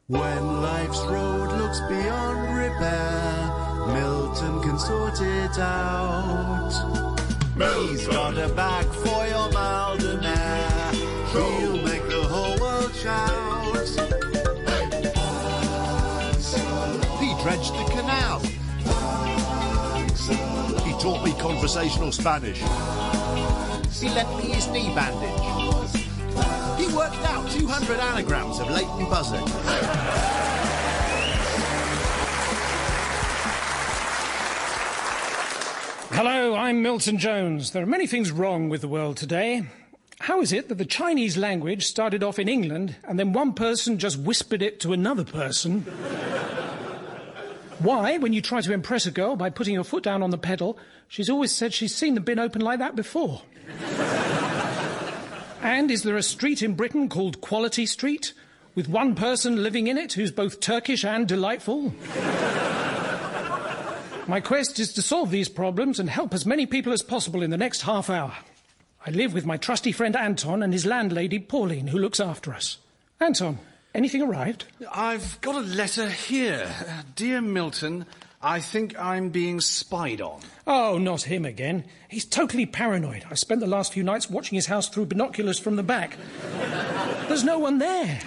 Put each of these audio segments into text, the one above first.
When life's road looks beyond repair, Milton can sort it out. Milton. He's got a bag for your Maldonare. He'll make the whole world shout. He dredged the canal. He taught me conversational Spanish. He lent me his knee bandage. He worked out 200 anagrams of Leighton Buzzard. Hello, I'm Milton Jones. There are many things wrong with the world today. How is it that the Chinese language started off in England and then one person just whispered it to another person? Why, when you try to impress a girl by putting her foot down on the pedal, she's always said she's seen the bin open like that before? And is there a street in Britain called Quality Street, with one person living in it who's both Turkish and delightful? My quest is to solve these problems and help as many people as possible in the next half hour. I live with my trusty friend Anton and his landlady Pauline, who looks after us. Anton, anything arrived? I've got a letter here. Dear Milton, I think I'm being spied on. Oh, not him again. He's totally paranoid. I've spent the last few nights watching his house through binoculars from the back. There's no one there.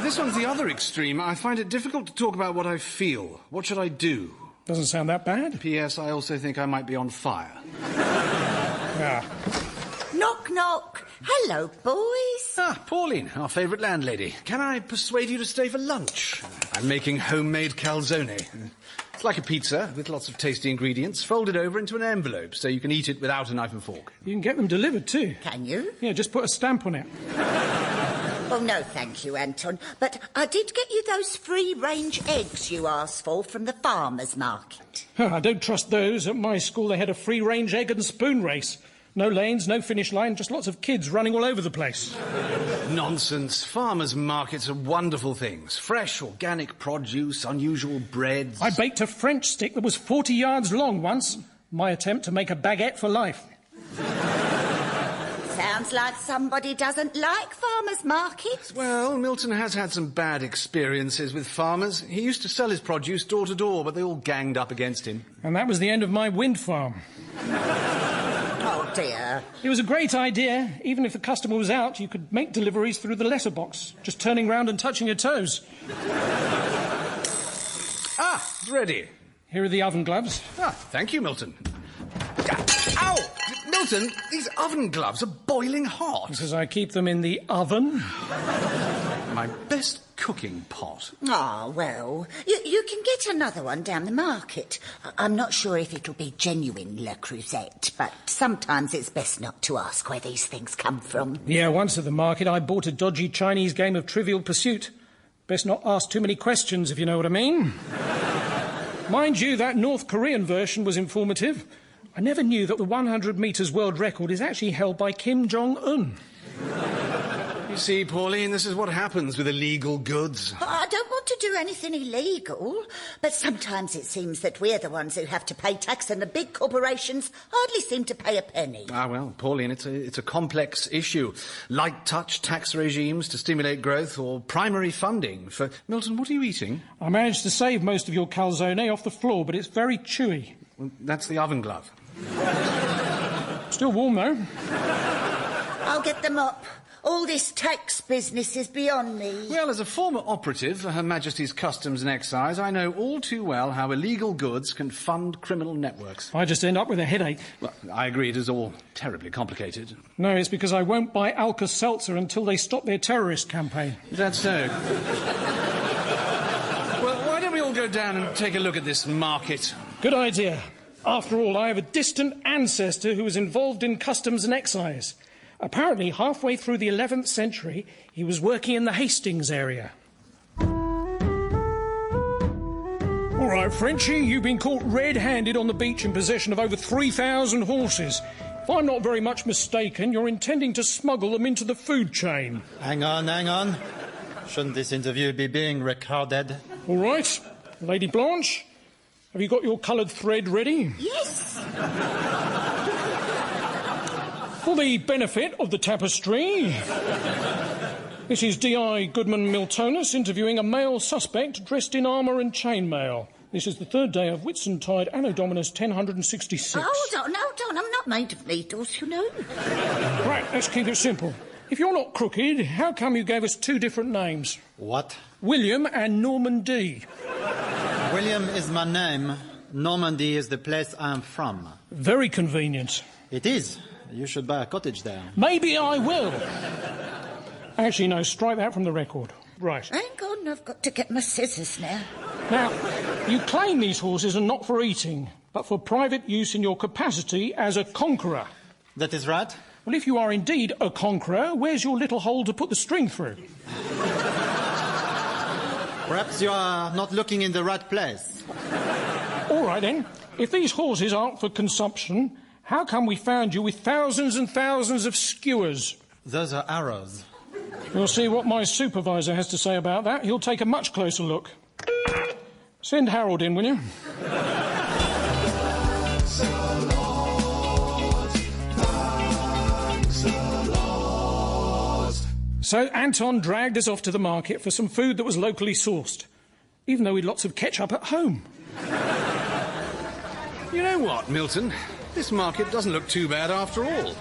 This one's the other extreme. I find it difficult to talk about what I feel. What should I do? Doesn't sound that bad. P.S. I also think I might be on fire. Yeah. Knock, knock. Hello, boys. Ah, Pauline, our favourite landlady. Can I persuade you to stay for lunch? I'm making homemade calzone. It's like a pizza with lots of tasty ingredients, folded over into an envelope so you can eat it without a knife and fork. You can get them delivered too. Can you? Yeah, just put a stamp on it. Oh, no, thank you, Anton. But I did get you those free-range eggs you asked for from the farmer's market. I don't trust those. At my school they had a free-range egg and spoon race. No lanes, no finish line, just lots of kids running all over the place. Nonsense. Farmers' markets are wonderful things. Fresh, organic produce, unusual breads. I baked a French stick that was 40 yards long once. My attempt to make a baguette for life. Sounds like somebody doesn't like farmers' markets. Well, Milton has had some bad experiences with farmers. He used to sell his produce door to door, but they all ganged up against him. And that was the end of my wind farm. Oh, dear. It was a great idea. Even if the customer was out, you could make deliveries through the letterbox, just turning round and touching your toes. Ah, it's ready. Here are the oven gloves. Ah, thank you, Milton. Ow! Milton, these oven gloves are boiling hot. Because I keep them in the oven. My best cooking pot. Ah, well, you can get another one down the market. I'm not sure if it'll be genuine Le Creuset, but sometimes it's best not to ask where these things come from. Yeah, once at the market I bought a dodgy Chinese game of Trivial Pursuit. Best not ask too many questions, if you know what I mean. Mind you, that North Korean version was informative. I never knew that the 100 metres world record is actually held by Kim Jong-un. You see, Pauline, this is what happens with illegal goods. I don't want to do anything illegal, but sometimes it seems that we're the ones who have to pay tax and the big corporations hardly seem to pay a penny. Ah, well, Pauline, it's a complex issue. Light touch tax regimes to stimulate growth or primary funding for... Milton, what are you eating? I managed to save most of your calzone off the floor, but it's very chewy. Well, that's the oven glove. Still warm, though. I'll get them up. All this tax business is beyond me. Well, as a former operative for Her Majesty's Customs and Excise, I know all too well how illegal goods can fund criminal networks. I just end up with a headache. Well, I agree, it is all terribly complicated. No, it's because I won't buy Alka-Seltzer until they stop their terrorist campaign. Is that so? Well, why don't we all go down and take a look at this market? Good idea. After all, I have a distant ancestor who was involved in customs and excise. Apparently, halfway through the 11th century, he was working in the Hastings area. All right, Frenchie, you've been caught red-handed on the beach in possession of over 3,000 horses. If I'm not very much mistaken, you're intending to smuggle them into the food chain. Hang on. Shouldn't this interview be being recorded? All right. Lady Blanche, have you got your coloured thread ready? Yes. For the benefit of the tapestry, This is D.I. Goodman Miltonus interviewing a male suspect dressed in armour and chainmail. This is the third day of Whitsuntide, Anno Dominus 1066. Hold on, I'm not made of needles, you know. Right, let's keep it simple. If you're not crooked, how come you gave us two different names? What? William and Norman D. William is my name. Normandy is the place I'm from. Very convenient. It is. You should buy a cottage there. Maybe I will. Actually, no, strike that from the record. Right. Hang on, I've got to get my scissors now. Now, you claim these horses are not for eating, but for private use in your capacity as a conqueror. That is right. Well, if you are indeed a conqueror, where's your little hole to put the string through? Perhaps you are not looking in the right place. All right, then. If these horses aren't for consumption, how come we found you with thousands and thousands of skewers? Those are arrows. We'll see what my supervisor has to say about that. He'll take a much closer look. Send Harold in, will you? So Anton dragged us off to the market for some food that was locally sourced, even though we'd lots of ketchup at home. You know what, Milton? This market doesn't look too bad after all.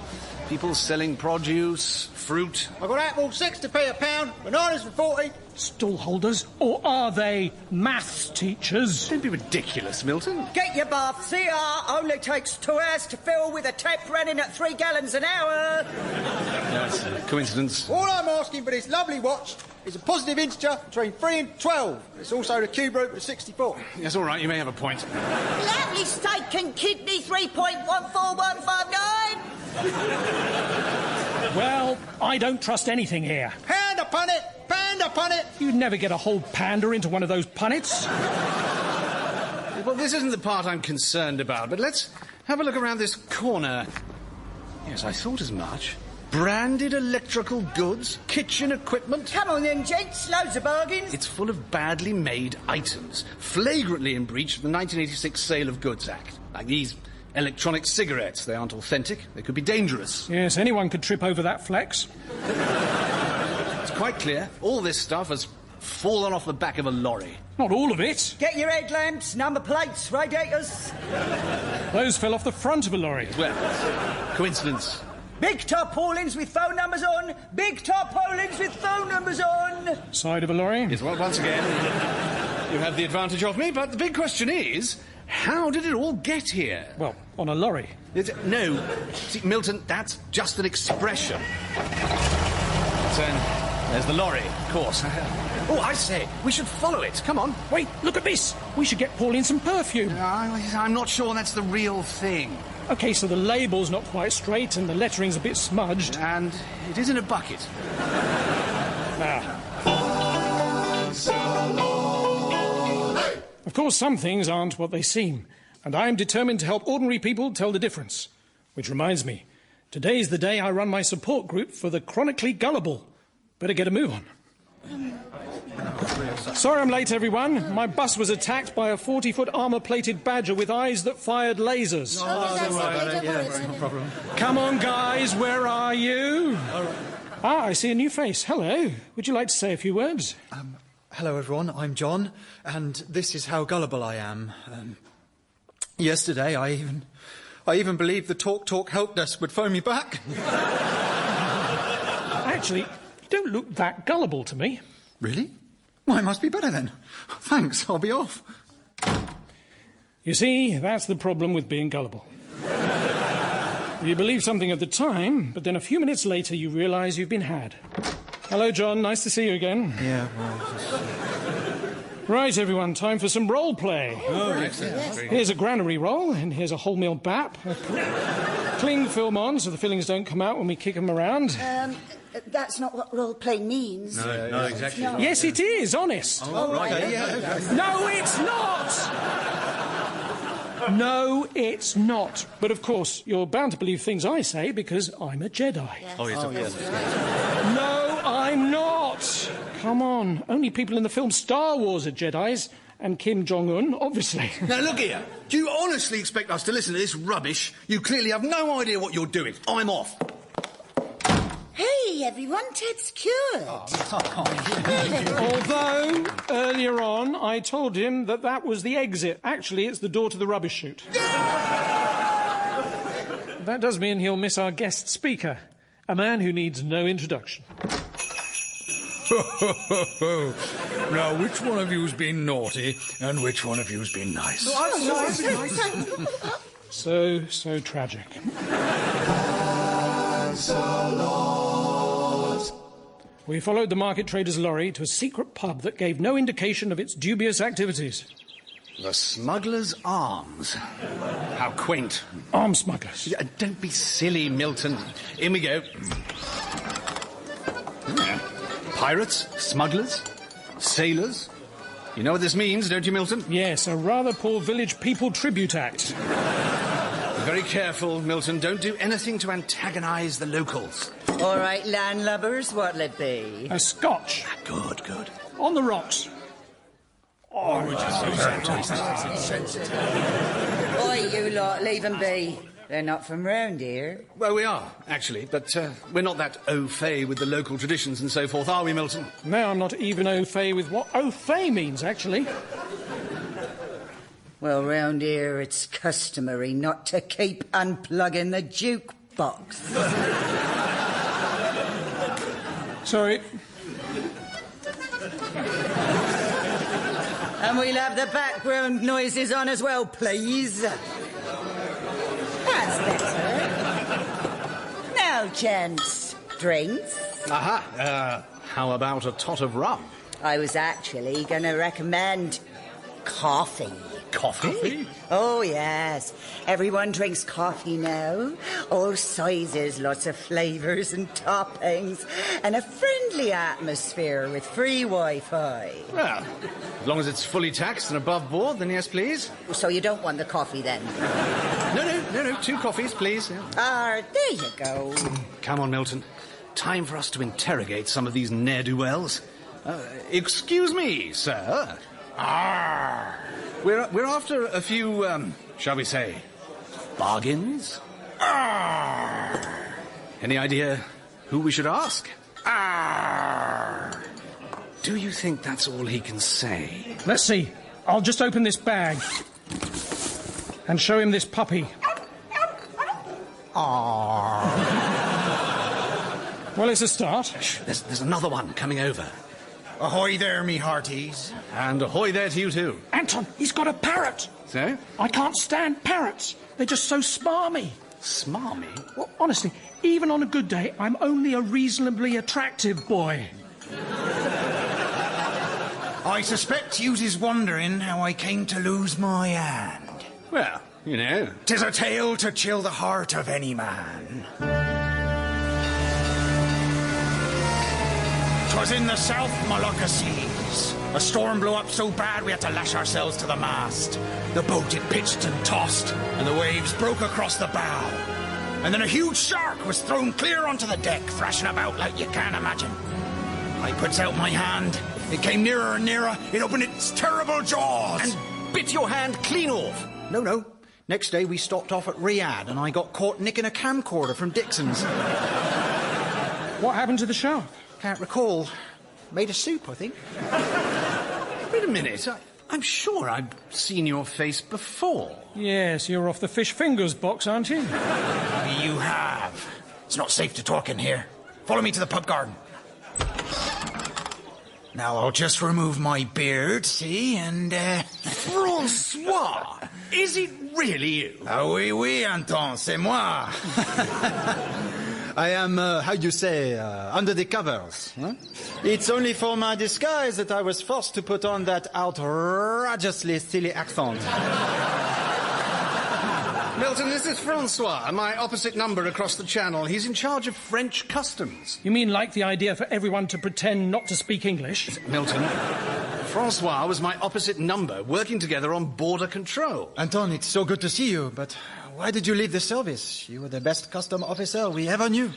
People selling produce, fruit. I've got apples 60p a pound, bananas for 40. Stallholders, or are they maths teachers? Don't be ridiculous, Milton. Get your bath, CR only takes 2 hours to fill with a tap running at 3 gallons an hour. That's a coincidence. All I'm asking for this lovely watch is a positive integer between 3 and 12. It's also the cube root of 64. Yes, all right, you may have a point. Lovely steak and kidney 3.14159. Well, I don't trust anything here. Pound upon it! Pound upon it! You'd never get a whole panda into one of those punnets. Well, this isn't the part I'm concerned about, but let's have a look around this corner. Yes, I thought as much. Branded electrical goods, kitchen equipment. Come on then, gents, loads of bargains. It's full of badly made items, flagrantly in breach of the 1986 Sale of Goods Act. Like these electronic cigarettes. They aren't authentic. They could be dangerous. Yes, anyone could trip over that flex. It's quite clear. All this stuff has fallen off the back of a lorry. Not all of it. Get your headlamps, number plates, radiators. Those fell off the front of a lorry. Well, coincidence. Big tarpaulins with phone numbers on. Big tarpaulins with phone numbers on. Side of a lorry. Yes, well, once again, you have the advantage of me, but the big question is, how did it all get here? Well, on a lorry. No. See, Milton, that's just an expression. So, there's the lorry, of course. Oh, I say, we should follow it. Come on. Wait, look at this. We should get Pauline some perfume. I'm not sure that's the real thing. OK, so the label's not quite straight and the lettering's a bit smudged. And it is in a bucket. Now. Of course, some things aren't what they seem, and I am determined to help ordinary people tell the difference. Which reminds me, today's the day I run my support group for the chronically gullible. Better get a move on. Sorry I'm late, everyone. My bus was attacked by a 40-foot armour-plated badger with eyes that fired lasers. No problem. Come on, guys, where are you? Ah, I see a new face. Hello. Would you like to say a few words? Hello, everyone. I'm John, and this is how gullible I am. Yesterday, I even believed the Talk help desk would phone me back. Actually, you don't look that gullible to me. Really? Well, I must be better then. Thanks, I'll be off. You see, that's the problem with being gullible. You believe something at the time, but then a few minutes later you realise you've been had. Hello, John. Nice to see you again. Yeah, well... Right, everyone, time for some role play. Oh, yes. Here's a granary roll, and here's a wholemeal bap. Cling film on so the fillings don't come out when we kick them around. That's not what role-play means. No, exactly. No. Yes, it is, honest. Oh, right, yeah. No, it's not! No, it's not. But, of course, you're bound to believe things I say because I'm a Jedi. Yes. Oh, yes, of course. No, I'm not. Come on. Only people in the film Star Wars are Jedis. And Kim Jong-un, obviously. Now, look here. Do you honestly expect us to listen to this rubbish? You clearly have no idea what you're doing. I'm off. Hey, see, everyone. Ted's cured. Although, earlier on, I told him that was the exit. Actually, it's the door to the rubbish chute. That does mean he'll miss our guest speaker, a man who needs no introduction. Now, which one of you's been naughty and which one of you's been nice? So tragic. We followed the market trader's lorry to a secret pub that gave no indication of its dubious activities. The Smugglers' Arms. How quaint. Arms smugglers. Yeah, don't be silly, Milton. In we go. Pirates, smugglers, sailors. You know what this means, don't you, Milton? Yes, a rather poor Village People Tribute Act. Be very careful, Milton. Don't do anything to antagonise the locals. All right, landlubbers, what'll it be? A scotch. Good. On the rocks. Oi, you lot, leave them be. They're not from round here. Well, we are, actually, but we're not that au fait with the local traditions and so forth, are we, Milton? No, I'm not even au fait with what au fait means, actually. Well, round here it's customary not to keep unplugging the jukebox. Sorry. And we'll have the background noises on as well, please. That's better. Now, gents, drinks? Aha. How about a tot of rum? I was actually going to recommend coffee. Coffee? Oh, yes. Everyone drinks coffee now. All sizes, lots of flavours and toppings, and a friendly atmosphere with free Wi-Fi. Well, as long as it's fully taxed and above board, then yes, please. So you don't want the coffee, then? No. 2 coffees, please. Yeah. There you go. Come on, Milton. Time for us to interrogate some of these ne'er-do-wells. Excuse me, sir. We're after a few, shall we say, bargains? Any idea who we should ask? Do you think that's all he can say? Let's see. I'll just open this bag and show him this puppy. Well, it's a start. Shh, there's another one coming over. Ahoy there, me hearties. And ahoy there to you too. Anton, he's got a parrot. So? I can't stand parrots. They're just so smarmy. Smarmy? Well, honestly, even on a good day, I'm only a reasonably attractive boy. I suspect yous is wondering how I came to lose my hand. Well, you know. 'Tis a tale to chill the heart of any man. 'Twas in the South Molucca Seas. A storm blew up so bad we had to lash ourselves to the mast. The boat, it pitched and tossed, and the waves broke across the bow. And then a huge shark was thrown clear onto the deck, thrashing about like you can't imagine. I puts out my hand. It came nearer and nearer. It opened its terrible jaws. And bit your hand clean off. No. Next day we stopped off at Riyadh and I got caught nicking a camcorder from Dixon's. What happened to the shark? Can't recall. Made a soup, I think. Wait a minute. I'm sure I've seen your face before. Yes, you're off the fish fingers box, aren't you? You have. It's not safe to talk in here. Follow me to the pub garden. Now I'll just remove my beard, see, and Francois! Is it really you? Ah oui, Anton, c'est moi. I am, how you say, under the covers. Huh? It's only for my disguise that I was forced to put on that outrageously silly accent. Milton, this is Francois, my opposite number across the channel. He's in charge of French customs. You mean like the idea for everyone to pretend not to speak English? Milton, Francois was my opposite number, working together on border control. Anton, it's so good to see you, but why did you leave the service? You were the best custom officer we ever knew.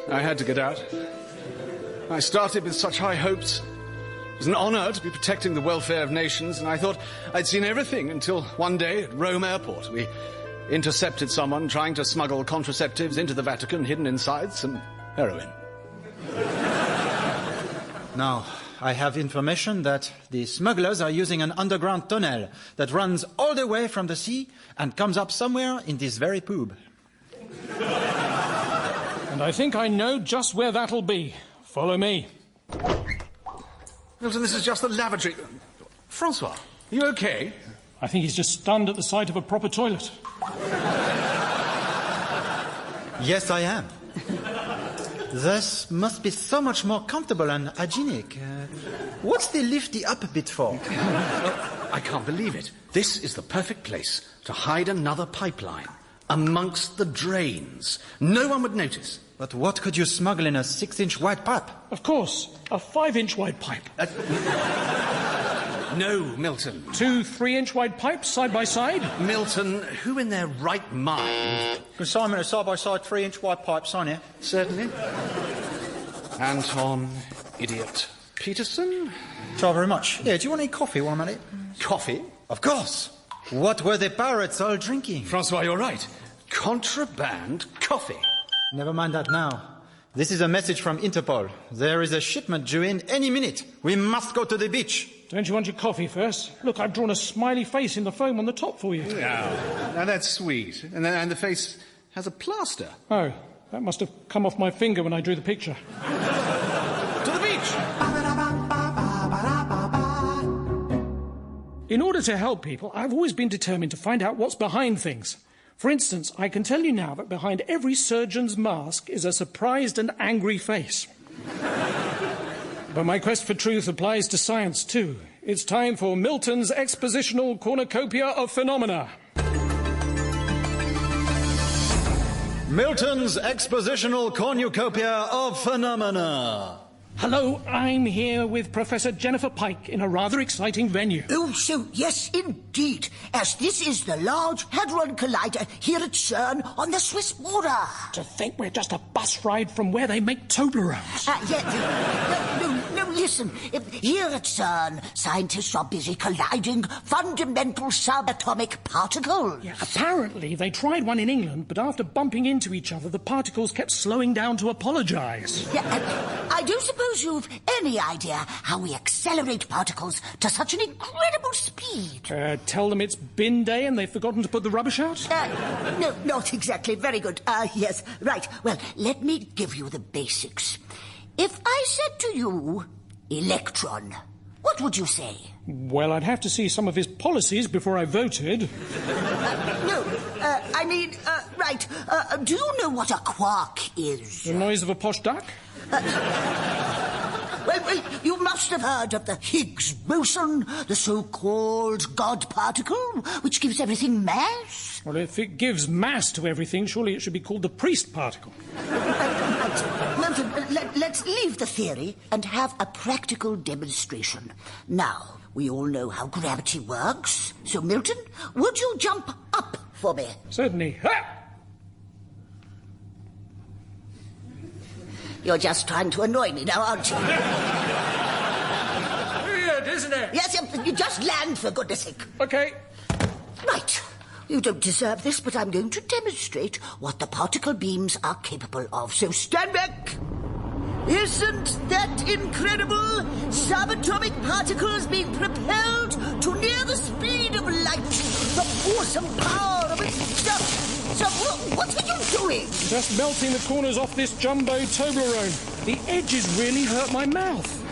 I had to get out. I started with such high hopes. It was an honour to be protecting the welfare of nations, and I thought I'd seen everything until one day at Rome airport we intercepted someone trying to smuggle contraceptives into the Vatican hidden inside some Heroin. Now, I have information that the smugglers are using an underground tunnel that runs all the way from the sea and comes up somewhere in this very pub. And I think I know just where that'll be. Follow me. Milton, this is just the lavatory. Francois, are you okay? I think he's just stunned at the sight of a proper toilet. Yes, I am. This must be so much more comfortable and hygienic. What's the lifty up bit for? I can't believe it. This is the perfect place to hide another pipeline amongst the drains. No one would notice. But what could you smuggle in a 6-inch wide pipe? Of course, a 5-inch wide pipe. No, Milton. 2 3-inch wide pipes side by side. Milton, who in their right mind... Consignment of side-by-side 3-inch wide pipe, sign here. Certainly. Anton, idiot. Peterson? Thank you very much. Yeah, do you want any coffee while I'm at it? Coffee? Of course. What were the pirates all drinking? Francois, you're right. Contraband coffee. Never mind that now. This is a message from Interpol. There is a shipment due in any minute. We must go to the beach. Don't you want your coffee first? Look, I've drawn a smiley face in the foam on the top for you. Now that's sweet. And the face has a plaster. Oh, that must have come off my finger when I drew the picture. To the beach! In order to help people, I've always been determined to find out what's behind things. For instance, I can tell you now that behind every surgeon's mask is a surprised and angry face. But my quest for truth applies to science too. It's time for Milton's expositional cornucopia of phenomena. Milton's expositional cornucopia of phenomena. Hello, I'm here with Professor Jennifer Pike in a rather exciting venue. Oh, so yes, indeed, as this is the Large Hadron Collider here at CERN on the Swiss border. To think we're just a bus ride from where they make Toblerones. No, listen. Here at CERN, scientists are busy colliding fundamental subatomic particles. Yeah, apparently, they tried one in England, but after bumping into each other, the particles kept slowing down to apologise. Yeah, I don't suppose you've any idea how we accelerate particles to such an incredible speed. Tell them it's bin day and they've forgotten to put the rubbish out? No, not exactly. Very good. Yes, right. Well, let me give you the basics. If I said to you, electron, what would you say? Well, I'd have to see some of his policies before I voted. Right. Do you know what a quark is? The noise of a posh duck? Well, you must have heard of the Higgs boson, the so-called God particle, which gives everything mass. Well, if it gives mass to everything, surely it should be called the priest particle. Milton, let's leave the theory and have a practical demonstration. Now, we all know how gravity works. So, Milton, would you jump up for me? Certainly. Ha! You're just trying to annoy me now, aren't you? Weird, isn't it? Yes, you just land, for goodness sake. OK. Right. You don't deserve this, but I'm going to demonstrate what the particle beams are capable of. So stand back. Isn't that incredible? Subatomic particles being propelled to near the speed of light. The awesome power of its stuff. So, what are you doing? Just melting the corners off this jumbo Toblerone. The edges really hurt my mouth.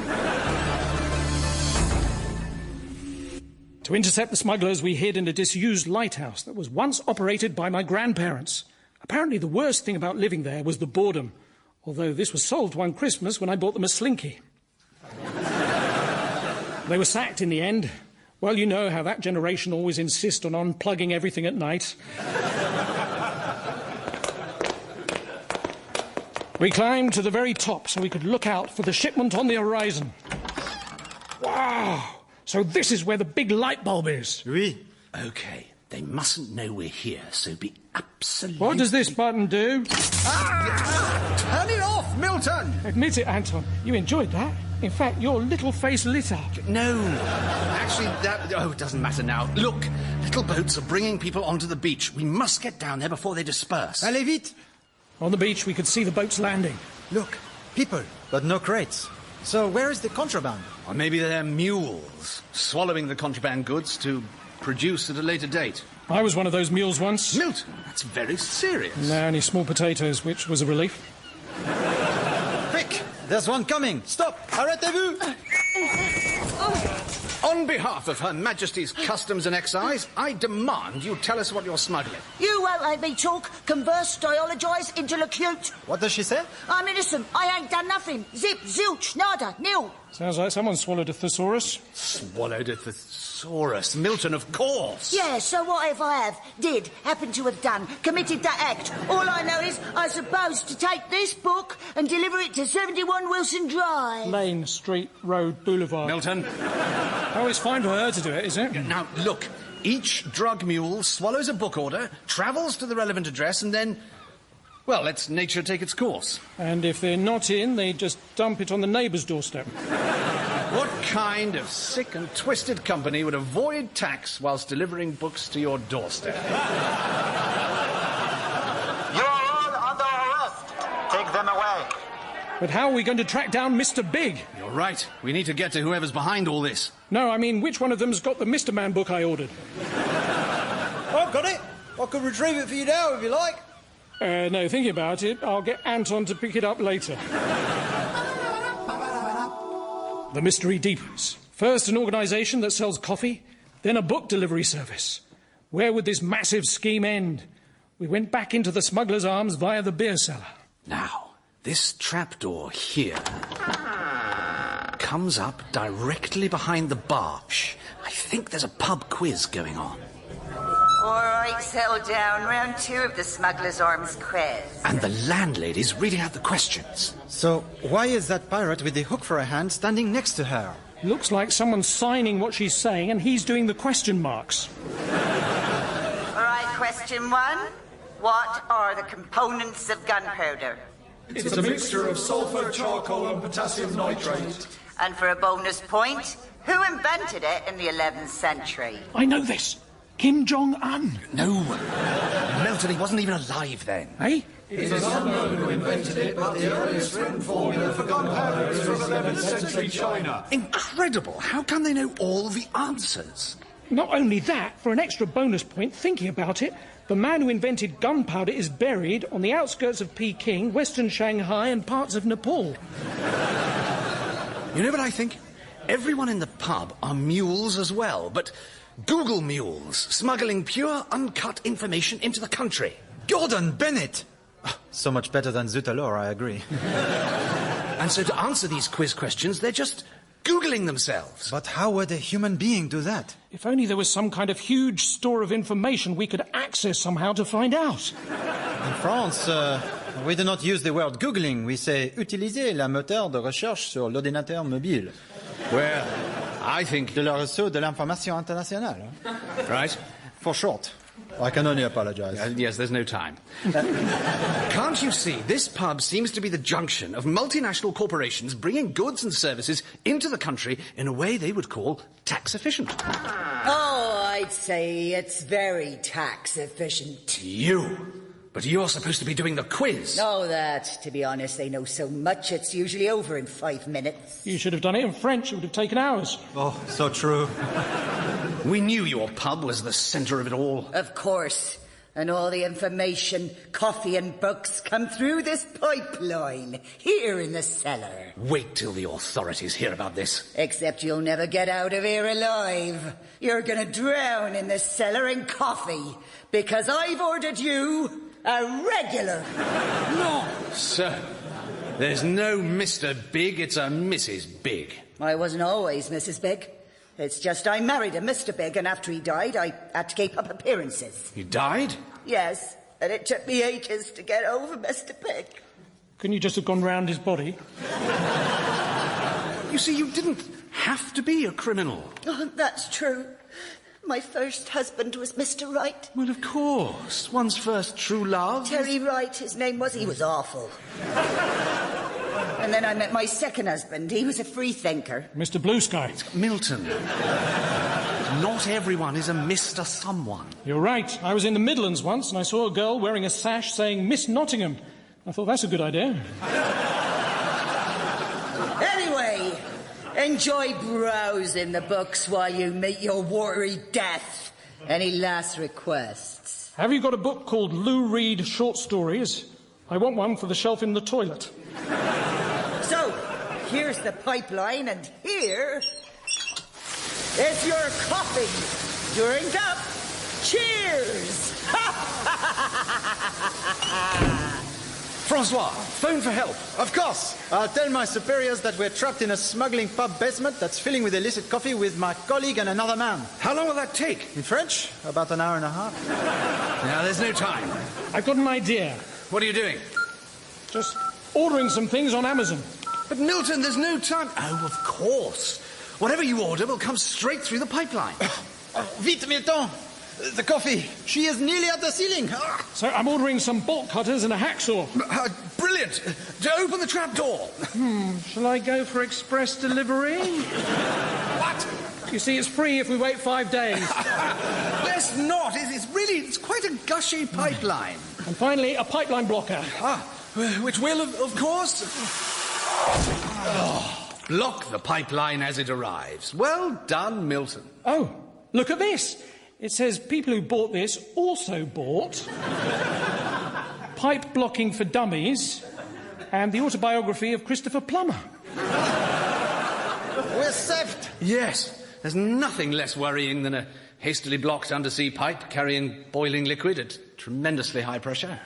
To intercept the smugglers, we hid in a disused lighthouse that was once operated by my grandparents. Apparently the worst thing about living there was the boredom, although this was solved one Christmas when I bought them a slinky. They were sacked in the end. Well, you know how that generation always insist on unplugging everything at night. We climbed to the very top so we could look out for the shipment on the horizon. Wow! So this is where the big light bulb is. Oui. OK, they mustn't know we're here, so be absolutely... What does this button do? Turn it off, Milton! Admit it, Anton. You enjoyed that. In fact, your little face lit up. No. Actually, it doesn't matter now. Look, little boats are bringing people onto the beach. We must get down there before they disperse. Allez vite! On the beach, we could see the boats landing. Look, people, but no crates. So where is the contraband? Or maybe they're mules, swallowing the contraband goods to produce at a later date. I was one of those mules once. Milton, that's very serious. No, only small potatoes, which was a relief. Quick! There's one coming! Stop! Arrêtez-vous! On behalf of Her Majesty's Customs and Excise, I demand you tell us what you're smuggling. You won't let me talk, converse, dialogise, interlocute. What does she say? I'm innocent. I ain't done nothing. Zip, zilch, nada, nil. Sounds like someone swallowed a thesaurus. Swallowed a thesaurus. Milton, of course. Yeah, so what if I have, did, happen to have done, committed that act? All I know is I'm supposed to take this book and deliver it to 71 Wilson Drive. Lane, Street, Road, Boulevard. Milton. Oh, it's fine for her to do it, is it? Now, look. Each drug mule swallows a book order, travels to the relevant address, and then... well, lets nature take its course. And if they're not in, they just dump it on the neighbour's doorstep. What kind of sick and twisted company would avoid tax whilst delivering books to your doorstep? You're all under arrest. Take them away. But how are we going to track down Mr. Big? You're right. We need to get to whoever's behind all this. No, I mean, which one of them's got the Mr. Man book I ordered? I've got it. I could retrieve it for you now if you like. No, thinking about it, I'll get Anton to pick it up later. The Mystery Deepens. First an organisation that sells coffee, then a book delivery service. Where would this massive scheme end? We went back into the Smugglers' Arms via the beer cellar. Now, this trapdoor here comes up directly behind the bar. Shh, I think there's a pub quiz going on. All right, settle down. Round 2 of the Smugglers' Arms quiz. And the landlady's reading out the questions. So why is that pirate with the hook for a hand standing next to her? Looks like someone's signing what she's saying and he's doing the question marks. All right, question 1. What are the components of gunpowder? It's a mixture of sulfur, charcoal and potassium nitrate. And for a bonus point, who invented it in the 11th century? I know this. Kim Jong-un. No. Milton, he wasn't even alive then. Eh? It is unknown who invented it, but the earliest written formula for gunpowder is from 11th century China. Incredible. How can they know all the answers? Not only that, for an extra bonus point, thinking about it, the man who invented gunpowder is buried on the outskirts of Peking, western Shanghai and parts of Nepal. You know what I think? Everyone in the pub are mules as well, but Google mules, smuggling pure, uncut information into the country. Gordon Bennett! Oh, so much better than Zutalor, I agree. And so to answer these quiz questions, they're just Googling themselves. But how would a human being do that? If only there was some kind of huge store of information we could access somehow to find out. In France, we do not use the word Googling. We say utiliser la moteur de recherche sur l'ordinateur mobile. Well, I think... De la réseau de l'information internationale. Right. For short. I can only apologize. Yes, there's no time. Can't you see? This pub seems to be the junction of multinational corporations bringing goods and services into the country in a way they would call tax efficient. Oh, I'd say it's very tax efficient. You? But you're supposed to be doing the quiz. No, that, to be honest, they know so much it's usually over in 5 minutes. You should have done it in French. It would have taken hours. Oh, so true. We knew your pub was the centre of it all. Of course. And all the information, coffee and books come through this pipeline, here in the cellar. Wait till the authorities hear about this. Except you'll never get out of here alive. You're gonna drown in the cellar in coffee, because I've ordered you a regular. No, sir. There's no Mr. Big, it's a Mrs. Big. I wasn't always Mrs. Big. It's just I married a Mr. Big, and after he died, I had to keep up appearances. You died? Yes, and it took me ages to get over Mr. Big. Couldn't you just have gone round his body? You see, you didn't have to be a criminal. Oh, that's true. My first husband was Mr. Wright. Well, of course. One's first true love. Terry Wright, his name was. He was awful. And then I met my second husband. He was a free thinker. Mr. Blue Sky. Milton. Not everyone is a Mr. Someone. You're right. I was in the Midlands once and I saw a girl wearing a sash saying Miss Nottingham. I thought that's a good idea. Enjoy browsing the books while you meet your watery death. Any last requests? Have you got a book called Lou Reed Short Stories? I want one for the shelf in the toilet. So, here's the pipeline, and here is your coffee. Drink up. Cheers! Francois, phone for help. Of course. I'll tell my superiors that we're trapped in a smuggling pub basement that's filling with illicit coffee with my colleague and another man. How long will that take? In French? About an hour and a half. Now, there's no time. I've got an idea. What are you doing? Just ordering some things on Amazon. But Milton, there's no time. Oh, of course. Whatever you order will come straight through the pipeline. Vite, Milton! The coffee. She is nearly at the ceiling. So I'm ordering some bolt cutters and a hacksaw. Brilliant. To open the trap door. Shall I go for express delivery? What? You see, it's free if we wait 5 days. Let's not. It's quite a gushy pipeline. And finally, a pipeline blocker. Which will, of course... block the pipeline as it arrives. Well done, Milton. Oh, look at this. It says people who bought this also bought Pipe Blocking for Dummies and the autobiography of Christopher Plummer. We're saved. Yes. There's nothing less worrying than a hastily blocked undersea pipe carrying boiling liquid at tremendously high pressure.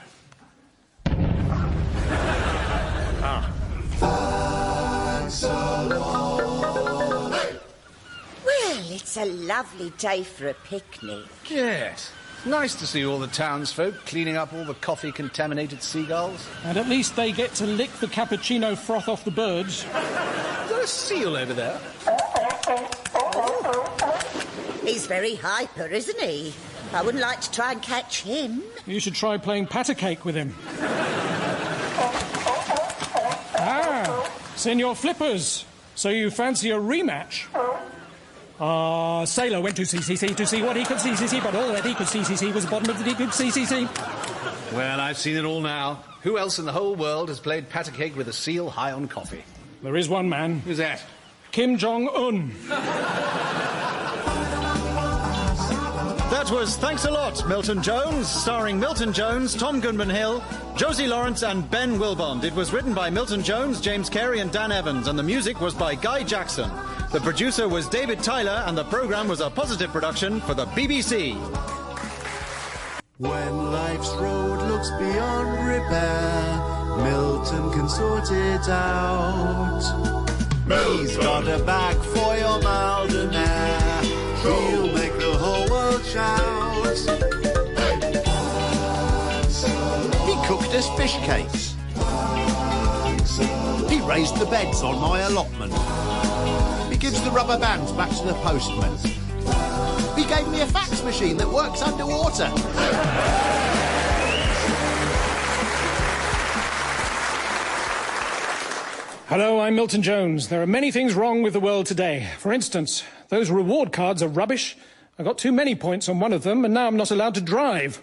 Well, it's a lovely day for a picnic. Yes. Nice to see all the townsfolk cleaning up all the coffee-contaminated seagulls. And at least they get to lick the cappuccino froth off the birds. Is there a seal over there? He's very hyper, isn't he? I wouldn't like to try and catch him. You should try playing patter cake with him. Senor Flippers, so you fancy a rematch? Sailor went to CCC to see what he could see, but all that he could see was the bottom of the deep CCC. Well, I've seen it all now. Who else in the whole world has played patter cake with a seal high on coffee? There is one man. Who's that? Kim Jong-un. That was Thanks a Lot, Milton Jones, starring Milton Jones, Tom Goodman-Hill, Josie Lawrence and Ben Wilbond. It was written by Milton Jones, James Cary and Dan Evans, and the music was by Guy Jackson. The producer was David Tyler, and the programme was a positive production for the BBC. When life's road looks beyond repair, Milton can sort it out. He's got a bag for your Maldonare. He'll make the whole world shout. He cooked us fish cakes. He raised the beds on my allotment. He gives the rubber bands back to the postman. He gave me a fax machine that works underwater. Hello, I'm Milton Jones. There are many things wrong with the world today. For instance, those reward cards are rubbish. I got too many points on one of them, and now I'm not allowed to drive.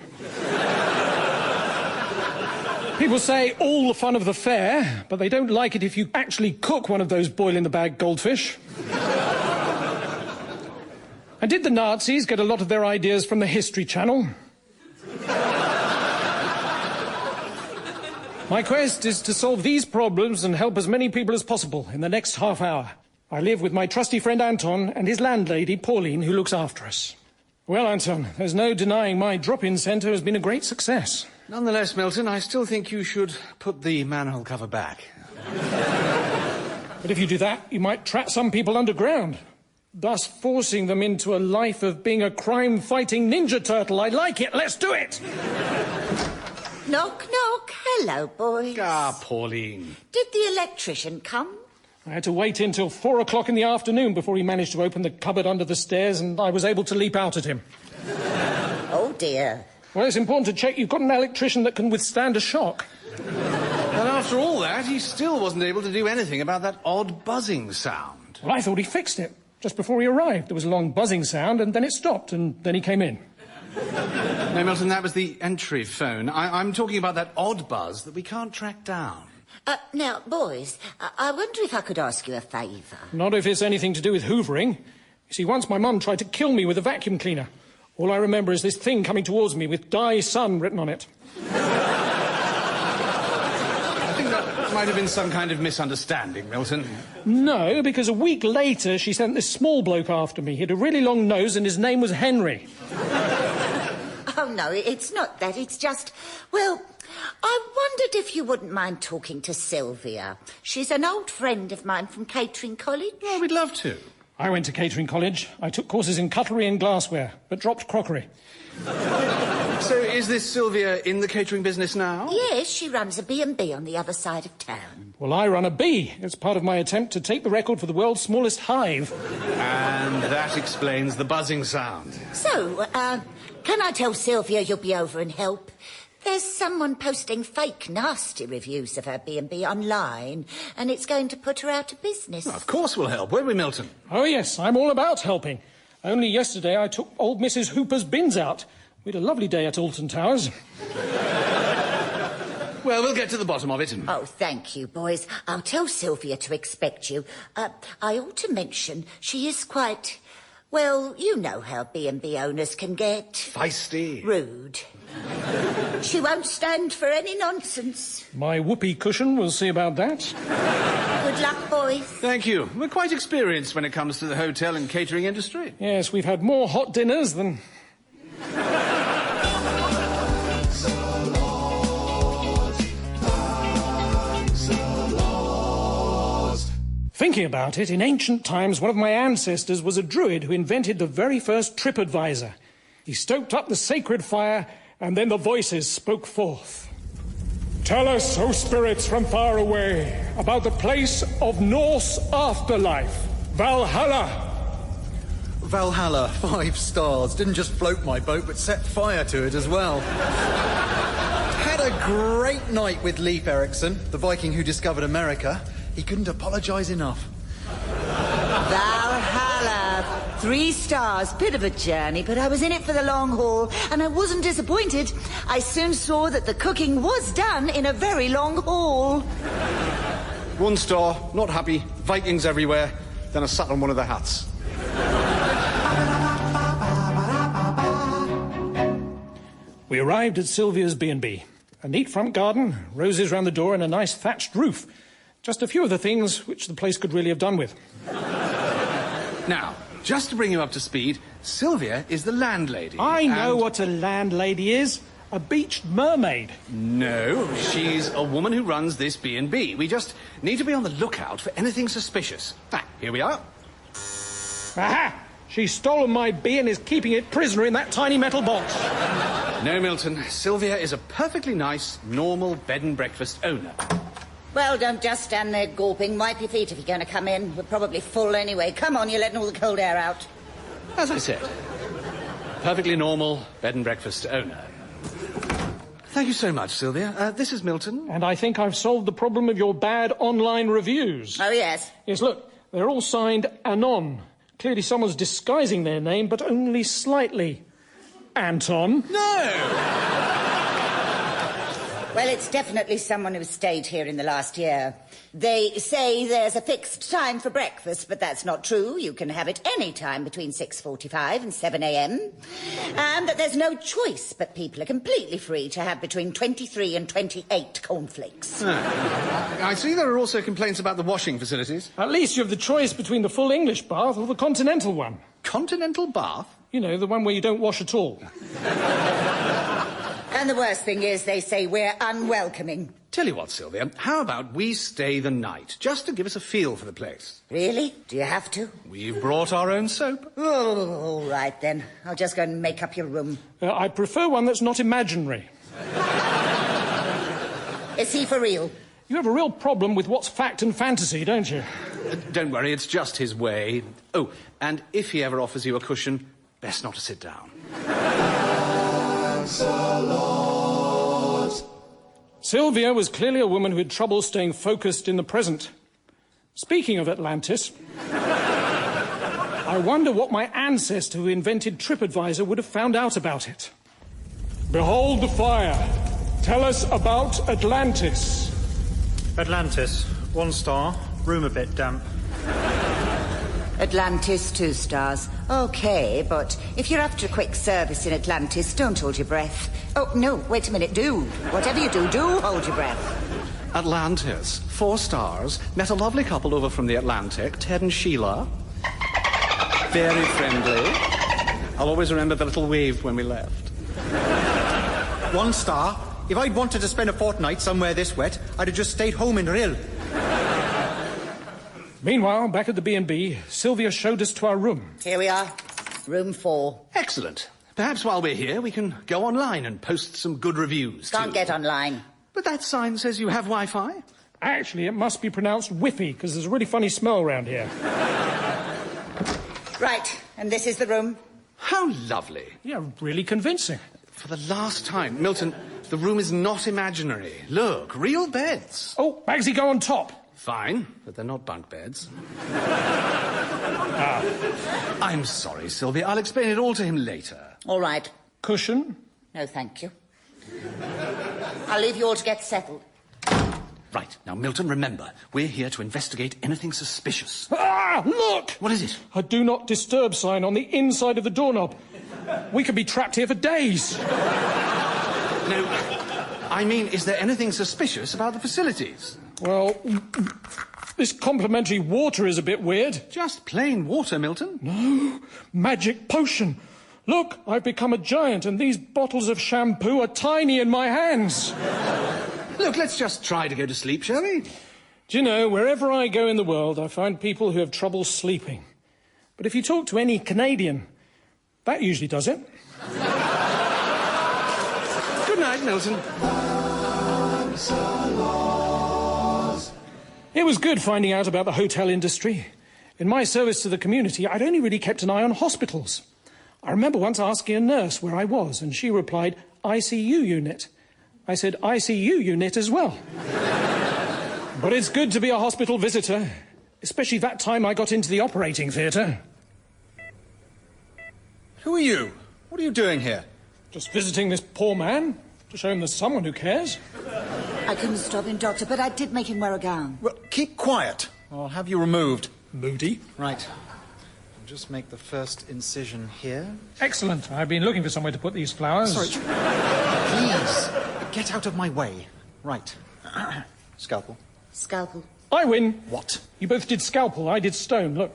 People say all the fun of the fair, but they don't like it if you actually cook one of those boil-in-the-bag goldfish. And did the Nazis get a lot of their ideas from the History Channel? My quest is to solve these problems and help as many people as possible in the next half hour. I live with my trusty friend Anton and his landlady, Pauline, who looks after us. Well, Anton, there's no denying my drop-in centre has been a great success. Nonetheless, Milton, I still think you should put the manhole cover back. But if you do that, you might trap some people underground, thus forcing them into a life of being a crime-fighting ninja turtle. I like it. Let's do it! Knock, knock. Hello, boys. Pauline. Did the electrician come? I had to wait until 4 o'clock in the afternoon before he managed to open the cupboard under the stairs, and I was able to leap out at him. Oh, dear. Well, it's important to check you've got an electrician that can withstand a shock. And after all that, he still wasn't able to do anything about that odd buzzing sound. Well, I thought he fixed it. Just before he arrived, there was a long buzzing sound, and then it stopped, and then he came in. No, Milton, that was the entry phone. I'm talking about that odd buzz that we can't track down. Now, boys, I wonder if I could ask you a favour. Not if it's anything to do with hoovering. You see, once my mum tried to kill me with a vacuum cleaner. All I remember is this thing coming towards me with Die Son written on it. I think that might have been some kind of misunderstanding, Milton. No, because a week later she sent this small bloke after me. He had a really long nose and his name was Henry. Oh, no, it's not that. It's just, well, I wondered if you wouldn't mind talking to Sylvia. She's an old friend of mine from catering college. Well, we'd love to. I went to catering college. I took courses in cutlery and glassware, but dropped crockery. So is this Sylvia in the catering business now? Yes, she runs a B&B on the other side of town. Well, I run a bee. It's part of my attempt to take the record for the world's smallest hive. And that explains the buzzing sound. So, can I tell Sylvia you'll be over and help? There's someone posting fake, nasty reviews of her B&B online, and it's going to put her out of business. Well, of course we'll help, won't we, Milton? Oh, yes, I'm all about helping. Only yesterday I took old Mrs. Hooper's bins out. We had a lovely day at Alton Towers. Well, we'll get to the bottom of it. Oh, thank you, boys. I'll tell Sylvia to expect you. I ought to mention she is quite... Well, you know how B&B owners can get... Feisty. Rude. She won't stand for any nonsense. My whoopee cushion will see about that. Good luck, boys. Thank you. We're quite experienced when it comes to the hotel and catering industry. Yes, we've had more hot dinners than... Thinking about it, in ancient times, one of my ancestors was a druid who invented the very first TripAdvisor. He stoked up the sacred fire, and then the voices spoke forth. Tell us, O spirits from far away, about the place of Norse afterlife, Valhalla. Valhalla, 5 stars. Didn't just float my boat, but set fire to it as well. Had a great night with Leif Erikson, the Viking who discovered America. He couldn't apologise enough. Valhalla, 3 stars. Bit of a journey, but I was in it for the long haul, and I wasn't disappointed. I soon saw that the cooking was done in a very long haul. 1 star, not happy, Vikings everywhere, then I sat on one of the hats. We arrived at Sylvia's B&B. A neat front garden, roses round the door and a nice thatched roof. Just a few of the things which the place could really have done with. Now, just to bring you up to speed, Sylvia is the landlady. I know what a landlady is. A beached mermaid. No, she's a woman who runs this B&B. We just need to be on the lookout for anything suspicious. Ah, here we are. Aha! She's stolen my bee and is keeping it prisoner in that tiny metal box. No, Milton. Sylvia is a perfectly nice, normal bed and breakfast owner. Well, don't just stand there gawping. Wipe your feet if you're going to come in. We're probably full anyway. Come on, you're letting all the cold air out. As I said, perfectly normal bed and breakfast owner. Thank you so much, Sylvia. This is Milton. And I think I've solved the problem of your bad online reviews. Oh, yes? Yes, look, they're all signed Anon. Clearly someone's disguising their name, but only slightly. Anton? No! Well, it's definitely someone who's stayed here in the last year. They say there's a fixed time for breakfast, but that's not true. You can have it any time between 6:45 and 7 a.m. And that there's no choice, but people are completely free to have between 23 and 28 cornflakes. I see there are also complaints about the washing facilities. At least you have the choice between the full English bath or the continental one. Continental bath? You know, the one where you don't wash at all. And the worst thing is they say we're unwelcoming. Tell you what, Sylvia, how about we stay the night, just to give us a feel for the place? Really? Do you have to? We've brought our own soap. Oh, all right, then. I'll just go and make up your room. I prefer one that's not imaginary. Is he for real? You have a real problem with what's fact and fantasy, don't you? Don't worry, it's just his way. Oh, and if he ever offers you a cushion, best not to sit down. Sylvia was clearly a woman who had trouble staying focused in the present. Speaking of Atlantis, I wonder what my ancestor who invented TripAdvisor would have found out about it. Behold the fire. Tell us about Atlantis. Atlantis, 1 star, room a bit damp. Atlantis, 2 stars. Okay, but if you're after a quick service in Atlantis, don't hold your breath. Oh, no, wait a minute, do. Whatever you do, do hold your breath. Atlantis, 4 stars. Met a lovely couple over from the Atlantic, Ted and Sheila. Very friendly. I'll always remember the little wave when we left. 1 star. If I'd wanted to spend a fortnight somewhere this wet, I'd have just stayed home in Rill. Meanwhile, back at the B&B, Sylvia showed us to our room. Here we are. Room 4. Excellent. Perhaps while we're here, we can go online and post some good reviews, Can't get online. But that sign says you have Wi-Fi. Actually, it must be pronounced whiffy, because there's a really funny smell around here. Right, and this is the room. How lovely. Yeah, really convincing. For the last time, Milton, the room is not imaginary. Look, real beds. Oh, Bagsy, go on top. Fine, but they're not bunk beds. I'm sorry, Sylvia. I'll explain it all to him later. All right. Cushion? No, thank you. I'll leave you all to get settled. Right. Now, Milton, remember, we're here to investigate anything suspicious. Ah, look! What is it? A do not disturb sign on the inside of the doorknob. We could be trapped here for days. No, I mean, is there anything suspicious about the facilities? Well, this complimentary water is a bit weird. Just plain water, Milton. No, magic potion. Look, I've become a giant and these bottles of shampoo are tiny in my hands. Look, let's just try to go to sleep, shall we? Do you know, wherever I go in the world, I find people who have trouble sleeping. But if you talk to any Canadian, that usually does it. Good night, Milton. It was good finding out about the hotel industry. In my service to the community, I'd only really kept an eye on hospitals. I remember once asking a nurse where I was, and she replied, ICU unit. I said, ICU unit as well. But it's good to be a hospital visitor, especially that time I got into the operating theatre. Who are you? What are you doing here? Just visiting this poor man, to show him there's someone who cares. I couldn't stop him, Doctor, but I did make him wear a gown. Well, keep quiet. I'll have you removed. Moody. Right. I'll just make the first incision here. Excellent. I've been looking for somewhere to put these flowers. Sorry. Please, get out of my way. Right. Scalpel. Scalpel. I win. What? You both did scalpel, I did stone, look.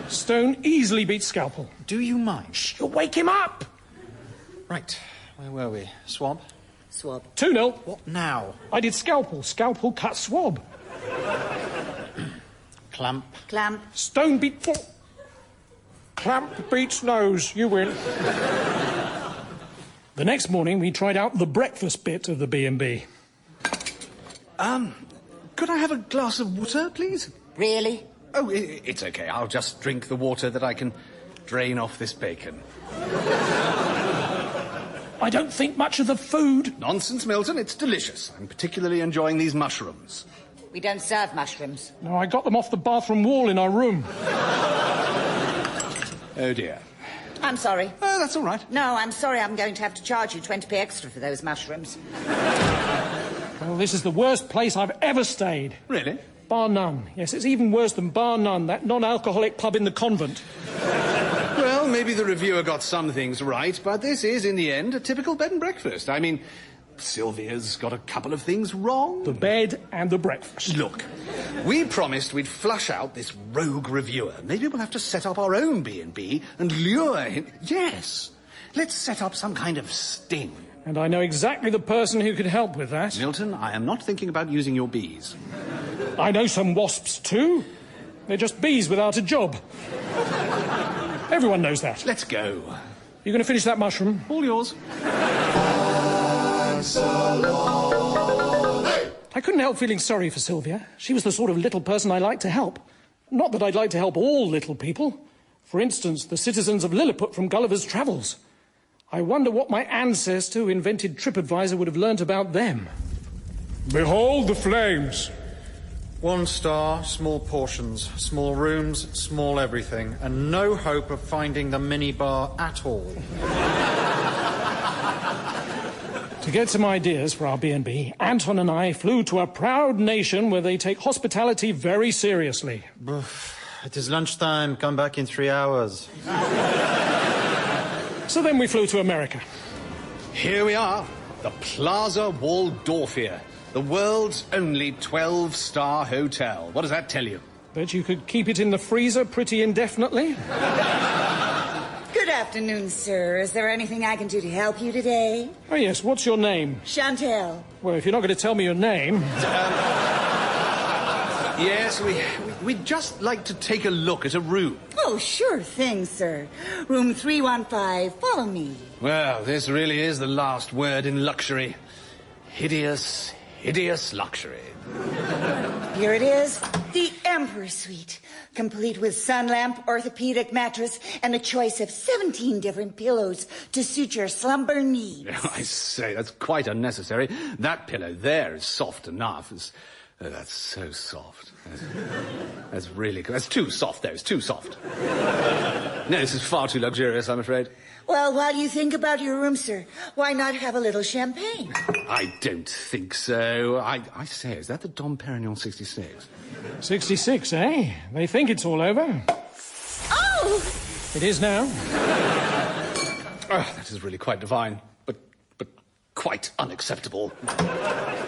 Stone easily beats scalpel. Do you mind? Shh, you'll wake him up! Right. Where were we? Swab? Swab. 2-0. What now? I did scalpel. Scalpel cut swab. Clamp. Clamp. Stone beat... Clamp beats nose. You win. The next morning, we tried out the breakfast bit of the B&B. Could I have a glass of water, please? Really? Oh, it's okay. I'll just drink the water that I can drain off this bacon. I don't think much of the food. Nonsense, Milton. It's delicious. I'm particularly enjoying these mushrooms. We don't serve mushrooms. No, I got them off the bathroom wall in our room. Oh, dear. I'm sorry. Oh, that's all right. No, I'm sorry. I'm going to have to charge you 20p extra for those mushrooms. Well, this is the worst place I've ever stayed. Really? Bar none. Yes, it's even worse than Bar None, that non-alcoholic pub in the convent. Well, maybe the reviewer got some things right, but this is, in the end, a typical bed and breakfast. I mean, Sylvia's got a couple of things wrong. The bed and the breakfast. Look, we promised we'd flush out this rogue reviewer. Maybe we'll have to set up our own B&B and lure him. Yes, let's set up some kind of sting. And I know exactly the person who could help with that. Milton, I am not thinking about using your bees. I know some wasps too. They're just bees without a job. Everyone knows that. Let's go. You going to finish that mushroom? All yours. I couldn't help feeling sorry for Sylvia. She was the sort of little person I like to help. Not that I'd like to help all little people. For instance, the citizens of Lilliput from Gulliver's Travels. I wonder what my ancestor who invented TripAdvisor would have learnt about them. Behold the flames. 1 star, small portions, small rooms, small everything, and no hope of finding the minibar at all. To get some ideas for our B&B, Anton and I flew to a proud nation where they take hospitality very seriously. It is lunchtime. Come back in 3 hours. So then we flew to America. Here we are, the Plaza Waldorfia, the world's only 12-star hotel. What does that tell you? Bet you could keep it in the freezer pretty indefinitely. Good afternoon, sir. Is there anything I can do to help you today? Oh, yes. What's your name? Chantel. Well, if you're not going to tell me your name... Yes, we'd just like to take a look at a room. Oh, sure thing, sir. Room 315. Follow me. Well, this really is the last word in luxury. Hideous, hideous luxury. Here it is, the Emperor Suite, complete with sun lamp, orthopedic mattress, and a choice of 17 different pillows to suit your slumber needs. I say, that's quite unnecessary. That pillow there is soft enough. Oh, that's so soft. That's really good. That's too soft, though. It's too soft. No, this is far too luxurious, I'm afraid. Well, while you think about your room, sir, why not have a little champagne? I don't think so. I say, is that the Dom Perignon 66? 66, eh? They think it's all over. Oh! It is now. Oh, that is really quite divine, but quite unacceptable.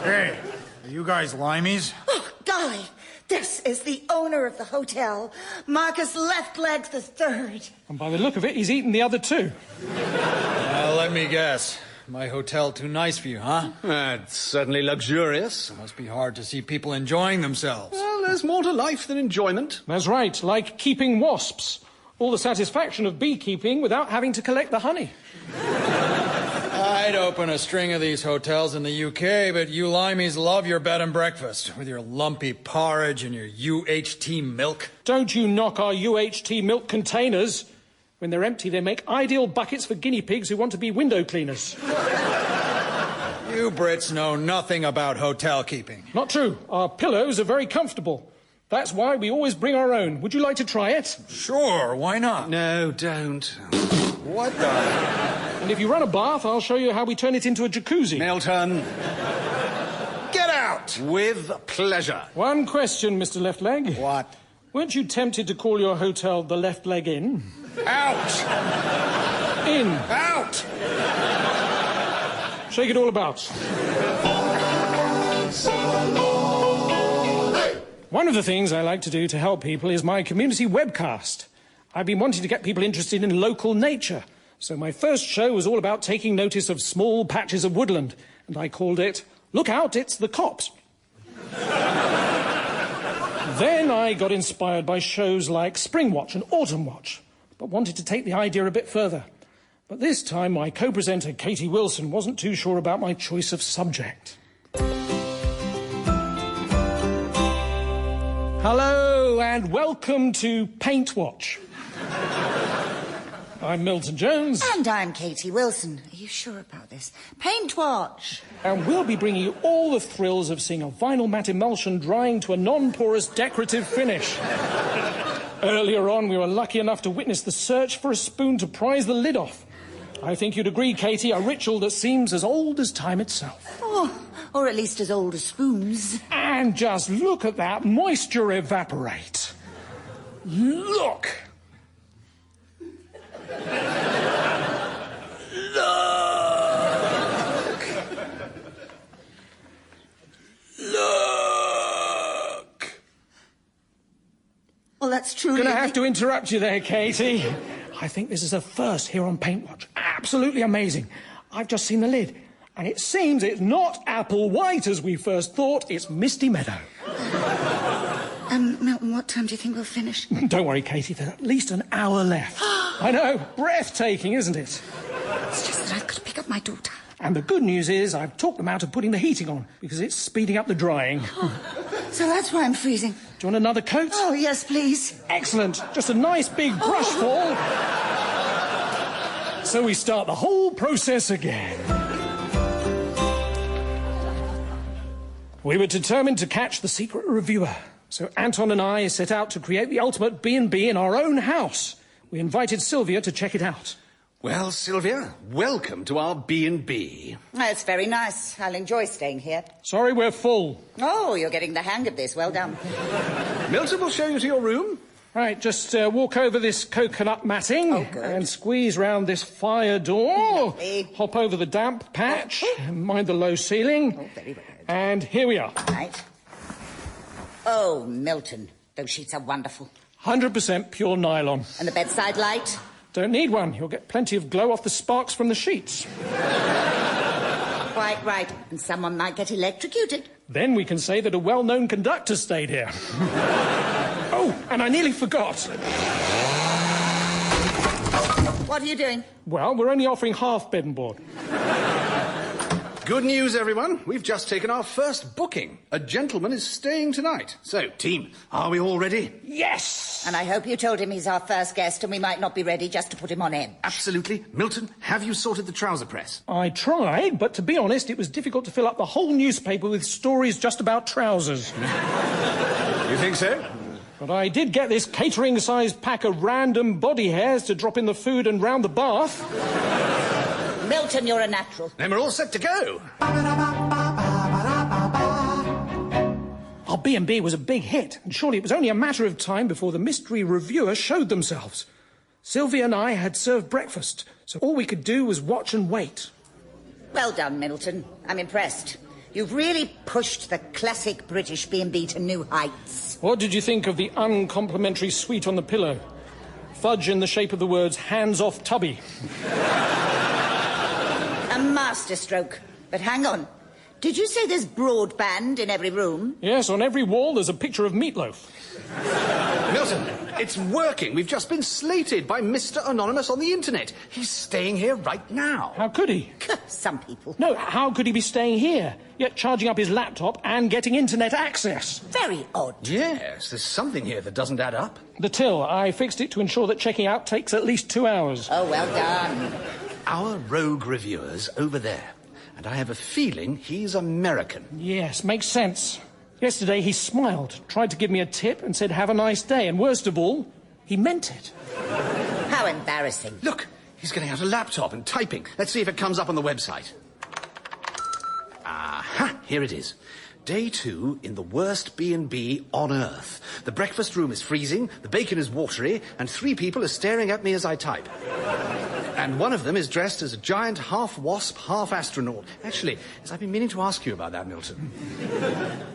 Hey, are you guys limeys? Oh, golly, this is the owner of the hotel, Marcus Leftleg III. And by the look of it, he's eaten the other two. Let me guess. My hotel too nice for you, huh? It's certainly luxurious. It must be hard to see people enjoying themselves. Well, there's more to life than enjoyment. That's right, like keeping wasps. All the satisfaction of beekeeping without having to collect the honey. I'd open a string of these hotels in the UK, but you limeys love your bed and breakfast, with your lumpy porridge and your UHT milk. Don't you knock our UHT milk containers. When they're empty, they make ideal buckets for guinea pigs who want to be window cleaners. You Brits know nothing about hotel keeping. Not true. Our pillows are very comfortable. That's why we always bring our own. Would you like to try it? Sure, why not? No, don't. What the... And if you run a bath, I'll show you how we turn it into a jacuzzi. Milton. Get out! With pleasure. One question, Mr. Left Leg. What? Weren't you tempted to call your hotel the Left Leg Inn? Out! In. Out! Shake it all about. One of the things I like to do to help people is my community webcast. I've been wanting to get people interested in local nature. So my first show was all about taking notice of small patches of woodland. And I called it, Look Out, It's the Cops. Then I got inspired by shows like Spring Watch and Autumn Watch, but wanted to take the idea a bit further. But this time my co-presenter, Katie Wilson, wasn't too sure about my choice of subject. Hello and welcome to Paint Watch. I'm Milton Jones. And I'm Katie Wilson. Are you sure about this? Paint Watch. And we'll be bringing you all the thrills of seeing a vinyl matte emulsion drying to a non-porous decorative finish. Earlier on, we were lucky enough to witness the search for a spoon to prise the lid off. I think you'd agree, Katie, a ritual that seems as old as time itself. Oh, or at least as old as spoons. And just look at that moisture evaporate. Look! Look! Well, that's truly... Gonna have to interrupt you there, Katie. I think this is a first here on Paint Watch. Absolutely amazing. I've just seen the lid, and it seems it's not apple white as we first thought. It's Misty Meadow. Milton, what time do you think we'll finish? Don't worry, Katie. There's at least an hour left. I know. Breathtaking, isn't it? It's just that I've got to pick up my daughter. And the good news is I've talked them out of putting the heating on because it's speeding up the drying. Oh, so that's why I'm freezing. Do you want another coat? Oh, yes, please. Excellent. Just a nice big brush fall. So we start the whole process again. We were determined to catch the secret reviewer. So Anton and I set out to create the ultimate B&B in our own house. We invited Sylvia to check it out. Well, Sylvia, welcome to our B&B. It's very nice. I'll enjoy staying here. Sorry, we're full. Oh, you're getting the hang of this. Well done. Milton will show you to your room. Right, just walk over this coconut matting and squeeze round this fire door. Lovely. Hop over the damp patch, mind the low ceiling. Oh, very well. And here we are. Right. Oh, Milton, those sheets are wonderful. 100% pure nylon. And the bedside light? Don't need one. You'll get plenty of glow off the sparks from the sheets. Quite right. And someone might get electrocuted. Then we can say that a well-known conductor stayed here. Oh, and I nearly forgot. What are you doing? Well, we're only offering half bed and board. Good news, everyone. We've just taken our first booking. A gentleman is staying tonight. So, team, are we all ready? Yes! And I hope you told him he's our first guest and we might not be ready just to put him on edge. Absolutely. Milton, have you sorted the trouser press? I tried, but to be honest, it was difficult to fill up the whole newspaper with stories just about trousers. You think so? But I did get this catering-sized pack of random body hairs to drop in the food and round the bath. Milton, you're a natural. Then we're all set to go. Our B&B was a big hit, and surely it was only a matter of time before the mystery reviewers showed themselves. Sylvia and I had served breakfast, so all we could do was watch and wait. Well done, Milton. I'm impressed. You've really pushed the classic British B&B to new heights. What did you think of the uncomplimentary suite on the pillow? Fudge in the shape of the words, hands off tubby. A masterstroke. But hang on. Did you say there's broadband in every room? Yes, on every wall there's a picture of meatloaf. Milton, it's working. We've just been slated by Mr. Anonymous on the internet. He's staying here right now. How could he? Some people. No, how could he be staying here, yet charging up his laptop and getting internet access? Very odd. Yes, there's something here that doesn't add up. The till. I fixed it to ensure that checking out takes at least 2 hours. Oh, well done. Our rogue reviewer's over there, and I have a feeling he's American. Yes, makes sense. Yesterday he smiled, tried to give me a tip and said, have a nice day, and worst of all, he meant it. How embarrassing. Look, he's getting out a laptop and typing. Let's see if it comes up on the website. Aha, here it is. Day 2 in the worst B&B on Earth. The breakfast room is freezing, the bacon is watery, and 3 people are staring at me as I type. And one of them is dressed as a giant half-wasp, half-astronaut. Actually, I've been meaning to ask you about that, Milton.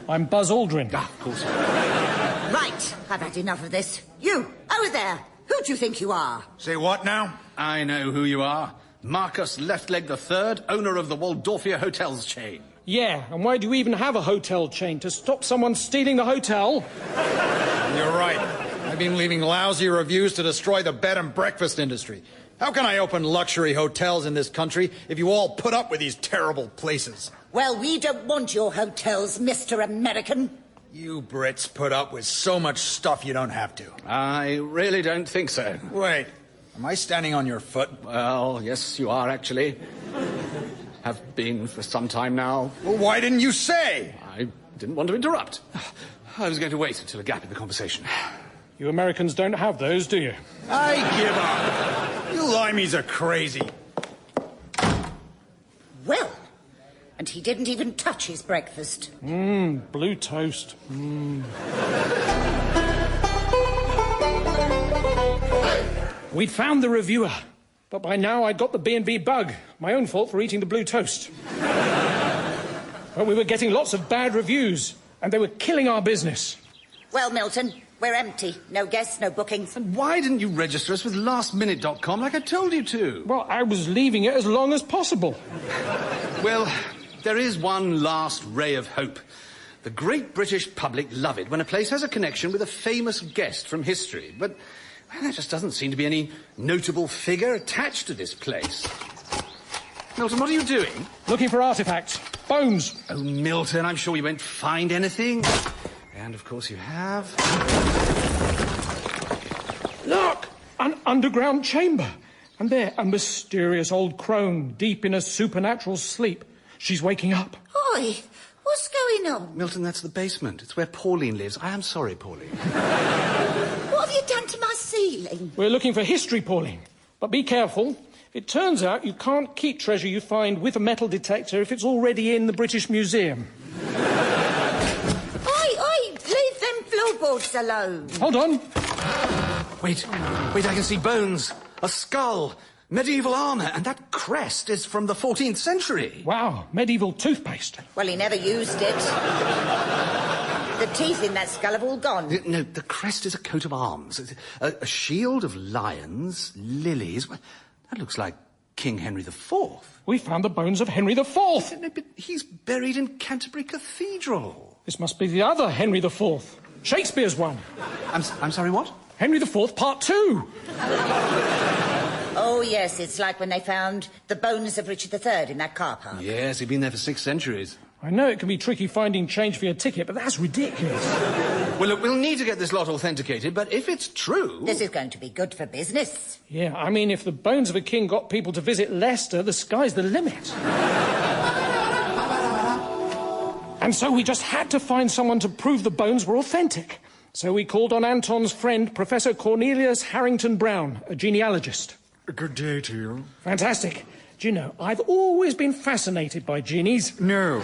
I'm Buzz Aldrin. Ah, of course. Right, I've had enough of this. You, over there, who do you think you are? Say what now? I know who you are. Marcus Leftleg III, owner of the Waldorfia Hotels chain. Yeah, and why do you even have a hotel chain? To stop someone stealing the hotel? You're right. I've been leaving lousy reviews to destroy the bed and breakfast industry. How can I open luxury hotels in this country if you all put up with these terrible places? Well, we don't want your hotels, Mr. American. You Brits put up with so much stuff you don't have to. I really don't think so. Wait, am I standing on your foot? Well, yes, you are, actually. Have been for some time now. Well, why didn't you say? I didn't want to interrupt. I was going to wait until a gap in the conversation. You Americans don't have those, do you? I give up. You limeys are crazy. Well, and he didn't even touch his breakfast. Blue toast. We'd found the reviewer, but by now I'd got the B&B bug. My own fault for eating the blue toast. Well, we were getting lots of bad reviews, and they were killing our business. Well, Milton, we're empty. No guests, no bookings. And why didn't you register us with lastminute.com like I told you to? Well, I was leaving it as long as possible. Well, there is one last ray of hope. The great British public love it when a place has a connection with a famous guest from history. But well, there just doesn't seem to be any notable figure attached to this place. Milton, what are you doing? Looking for artifacts. Bones. Oh, Milton, I'm sure you won't find anything. And, of course, you have... Look! An underground chamber. And there, a mysterious old crone, deep in a supernatural sleep. She's waking up. Oi, what's going on? Milton, that's the basement. It's where Pauline lives. I am sorry, Pauline. What have you done to my ceiling? We're looking for history, Pauline. But be careful. It turns out you can't keep treasure you find with a metal detector if it's already in the British Museum. Oi! Leave them floorboards alone. Hold on. Wait, I can see bones. A skull. Medieval armour, and that crest is from the 14th century. Wow, medieval toothpaste. Well, he never used it. The teeth in that skull have all gone. No, the crest is a coat of arms. A shield of lions, lilies. Well, that looks like King Henry IV. We found the bones of Henry IV. No, but he's buried in Canterbury Cathedral. This must be the other Henry IV. Shakespeare's one. I'm sorry, what? Henry IV, Part 2. Oh, yes, it's like when they found the bones of Richard III in that car park. Yes, he'd been there for 6 centuries. I know it can be tricky finding change for your ticket, but that's ridiculous. Well, look, we'll need to get this lot authenticated, but if it's true... This is going to be good for business. Yeah, I mean, if the bones of a king got people to visit Leicester, the sky's the limit. And so we just had to find someone to prove the bones were authentic. So we called on Anton's friend, Professor Cornelius Harrington Brown, a genealogist. Good day to you. Fantastic. Do you know, I've always been fascinated by genies. No.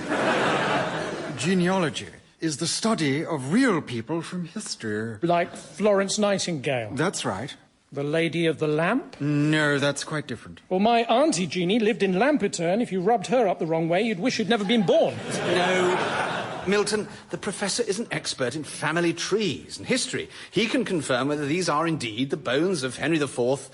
Genealogy is the study of real people from history. Like Florence Nightingale. That's right. The Lady of the Lamp? No, that's quite different. Well, my auntie Jeannie lived in Lampeter, if you rubbed her up the wrong way, you'd wish you'd never been born. No. Milton, the professor is an expert in family trees and history. He can confirm whether these are indeed the bones of Henry IV,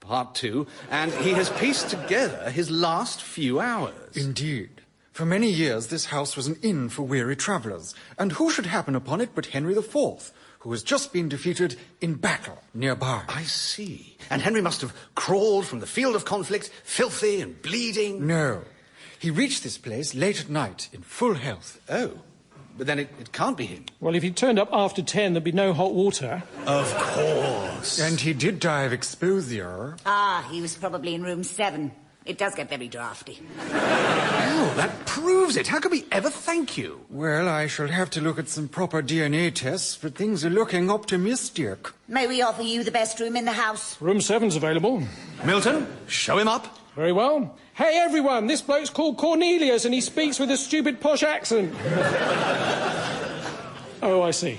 Part 2, and he has pieced together his last few hours. Indeed. For many years, this house was an inn for weary travellers, and who should happen upon it but Henry IV, who has just been defeated in battle nearby. I see. And Henry must have crawled from the field of conflict, filthy and bleeding. No. He reached this place late at night, in full health. Oh. But then it can't be him. Well, if he turned up after 10, there'd be no hot water. Of course. And he did die of exposure. Ah, he was probably in room 7. It does get very drafty. Oh, that proves it. How can we ever thank you? Well, I shall have to look at some proper DNA tests, but things are looking optimistic. May we offer you the best room in the house? Room 7's available. Milton, show him up. Very well. Hey, everyone, this bloke's called Cornelius and he speaks with a stupid posh accent. Oh, I see.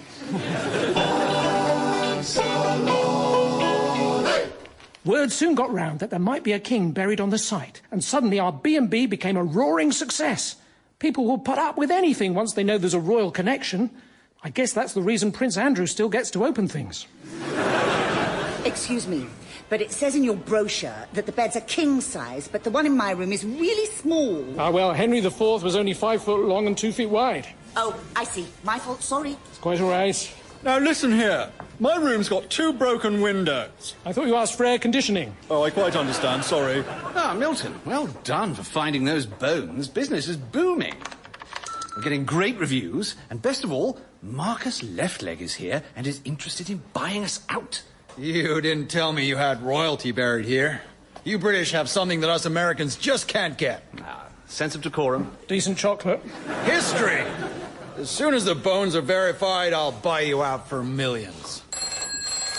Word soon got round that there might be a king buried on the site, and suddenly our B&B became a roaring success. People will put up with anything once they know there's a royal connection. I guess that's the reason Prince Andrew still gets to open things. Excuse me, but it says in your brochure that the beds are king size, but the one in my room is really small. Ah, well, Henry IV was only 5 foot long and 2 feet wide. Oh, I see. My fault, sorry. It's quite all right. Now listen here. My room's got 2 broken windows. I thought you asked for air conditioning. Oh, I quite understand, sorry. Ah, Milton, well done for finding those bones. Business is booming. We're getting great reviews, and best of all, Marcus Leftleg is here and is interested in buying us out. You didn't tell me you had royalty buried here. You British have something that us Americans just can't get. Sense of decorum. Decent chocolate. History! As soon as the bones are verified, I'll buy you out for millions.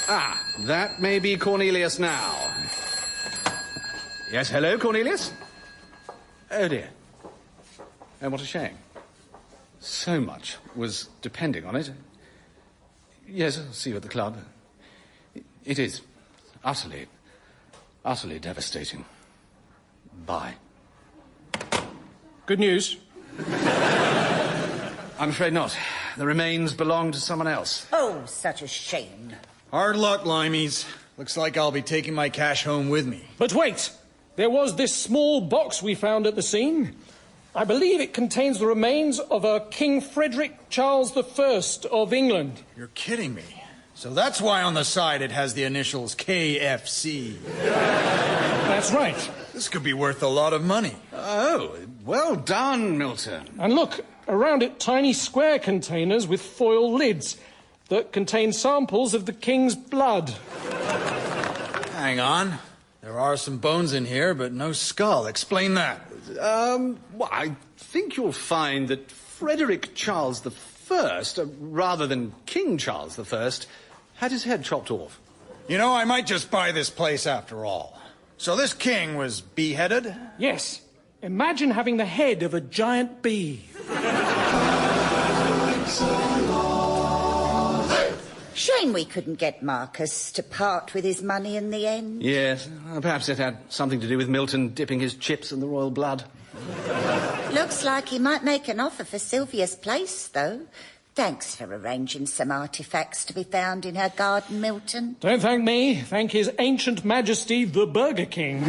Ah, that may be Cornelius now. Yes, hello, Cornelius? Oh, dear. Oh, what a shame. So much was depending on it. Yes, I'll see you at the club. It is utterly devastating. Bye. Good news. I'm afraid not. The remains belong to someone else. Oh, such a shame. Hard luck, Limeys. Looks like I'll be taking my cash home with me. But wait! There was this small box we found at the scene. I believe it contains the remains of a King Frederick Charles I of England. You're kidding me. So that's why on the side it has the initials KFC. That's right. This could be worth a lot of money. Oh, well done, Milton. And look, around it, tiny square containers with foil lids that contain samples of the king's blood. Hang on. There are some bones in here, but no skull. Explain that. Well, I think you'll find that Frederick Charles I, rather than King Charles I, had his head chopped off. You know, I might just buy this place after all. So this king was beheaded? Yes. Imagine having the head of a giant bee. Shame we couldn't get Marcus to part with his money in the end. Yes, perhaps it had something to do with Milton dipping his chips in the royal blood. Looks like he might make an offer for Sylvia's place, though. Thanks for arranging some artefacts to be found in her garden, Milton. Don't thank me. Thank His Ancient Majesty, the Burger King.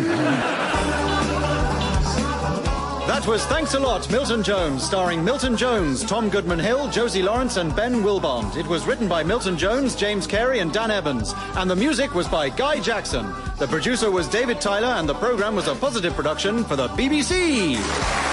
That was Thanks a Lot, Milton Jones, starring Milton Jones, Tom Goodman-Hill, Josie Lawrence and Ben Wilbond. It was written by Milton Jones, James Cary and Dan Evans, and the music was by Guy Jackson. The producer was David Tyler, and the programme was a Positive production for the BBC.